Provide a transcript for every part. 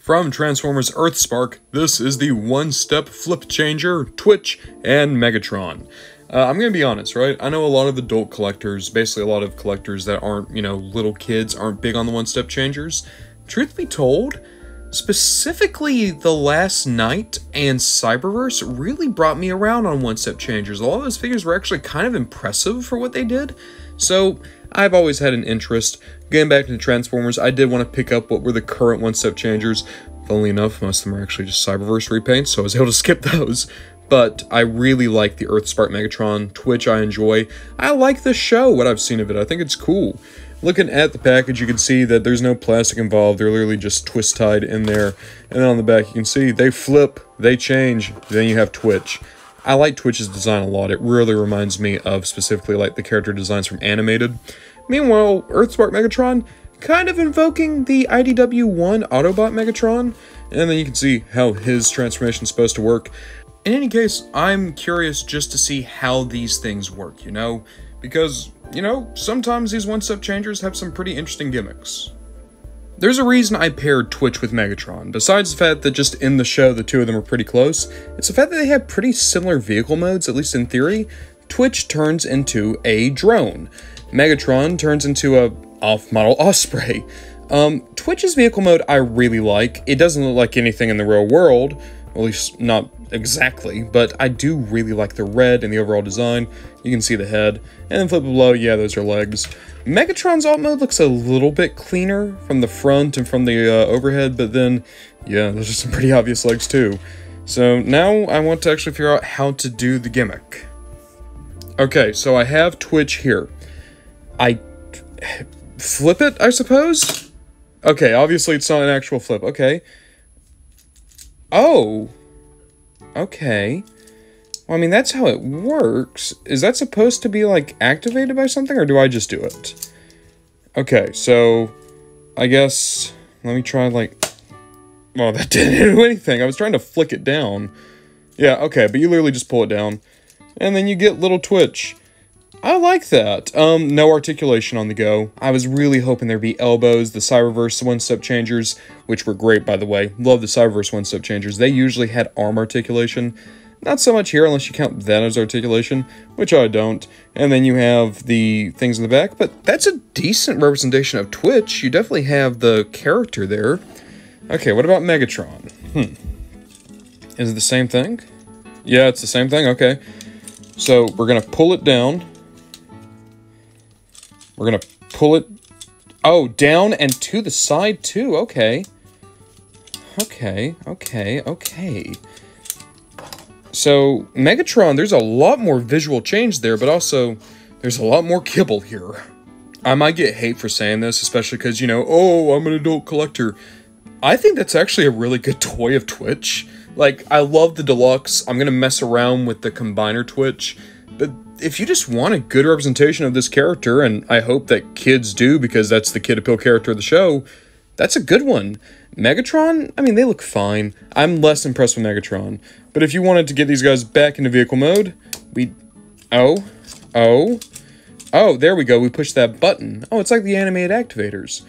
From Transformers Earthspark, this is the one-step flip changer, Twitch, and Megatron. I'm gonna be honest, right? I know a lot of adult collectors, basically a lot of collectors that aren't, little kids, aren't big on the one-step changers. Truth be told, specifically the Last Night and Cyberverse really brought me around on one-step changers. A lot of those figures were actually kind of impressive for what they did. So, I've always had an interest. Getting back to Transformers, I did want to pick up what were the current one-step changers. Funnily enough, most of them are actually just Cyberverse repaints, so I was able to skip those. But I really like the Earthspark Megatron. Twitch I enjoy. I like the show, what I've seen of it. I think it's cool. Looking at the package, you can see that there's no plastic involved. They're literally just twist-tied in there. And then on the back, you can see they flip, they change, then you have Twitch. I like Twitch's design a lot. It really reminds me of specifically like the character designs from Animated. Meanwhile, Earthspark Megatron, kind of invoking the IDW1 Autobot Megatron. And then you can see how his transformation is supposed to work. In any case, I'm curious just to see how these things work, Because, sometimes these one-step changers have some pretty interesting gimmicks. There's a reason I paired Twitch with Megatron. Besides the fact that just in the show the two of them are pretty close, it's the fact that they have pretty similar vehicle modes, at least in theory. Twitch turns into a drone. Megatron turns into a off-model Osprey. Twitch's vehicle mode I really like. It doesn't look like anything in the real world, at least not exactly, but I do really like the red and the overall design. You can see the head, and then flip below, yeah, those are legs. Megatron's alt mode looks a little bit cleaner from the front and from the overhead, but then, yeah, those are some pretty obvious legs too. So now I want to actually figure out how to do the gimmick. Okay, so I have Twitch here. I flip it, I suppose? Okay, obviously it's not an actual flip. Okay. Oh. Okay. Well, I mean, that's how it works. Is that supposed to be, like, activated by something, or do I just do it? Okay, so I guess, let me try, like, oh, that didn't do anything. I was trying to flick it down. Yeah, okay, but you literally just pull it down, and then you get little Twitch. I like that. No articulation on the go. I was really hoping there'd be elbows, the Cyberverse one-step changers, which were great, by the way. Love the Cyberverse one-step changers. They usually had arm articulation. Not so much here, unless you count that as articulation, which I don't. And then you have the things in the back, but that's a decent representation of Twitch. You definitely have the character there. Okay, what about Megatron? Is it the same thing? Yeah, it's the same thing, okay. So, we're gonna pull it down. We're gonna pull it, oh, down and to the side too, okay. Okay. So, Megatron, there's a lot more visual change there, but also, there's a lot more kibble here. I might get hate for saying this, especially because, oh, I'm an adult collector. I think that's actually a really good toy of Twitch. Like, I love the deluxe. I'm gonna mess around with the combiner Twitch, but if you just want a good representation of this character, and I hope that kids do because that's the kid appeal character of the show, that's a good one. Megatron, I mean, they look fine. I'm less impressed with Megatron. But if you wanted to get these guys back into vehicle mode, oh, there we go. We push that button. Oh, it's like the animated activators.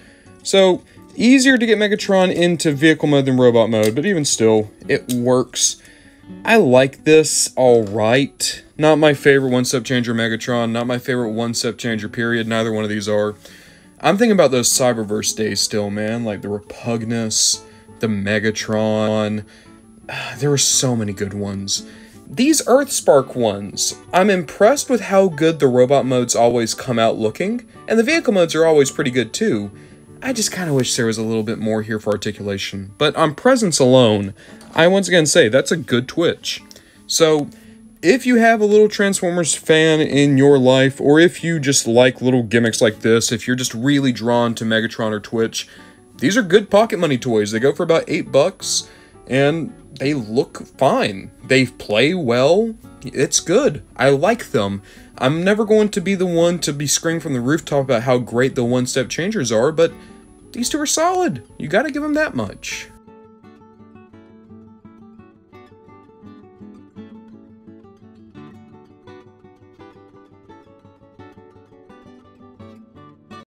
So, easier to get Megatron into vehicle mode than robot mode, but even still, it works. I like this alright. Not my favorite one-step changer Megatron, not my favorite one-step changer period, neither one of these are. I'm thinking about those Cyberverse days still, man, like the Repugnus, the Megatron. There were so many good ones. These Earthspark ones, I'm impressed with how good the robot modes always come out looking, and the vehicle modes are always pretty good too. I just kind of wish there was a little bit more here for articulation, but on presence alone, I once again say that's a good Twitch. So, if you have a little Transformers fan in your life, or if you just like little gimmicks like this, if you're just really drawn to Megatron or Twitch, these are good pocket money toys. They go for about $8, and they look fine. They play well. It's good. I like them. I'm never going to be the one to be screaming from the rooftop about how great the one-step changers are, but these two are solid. You gotta give them that much.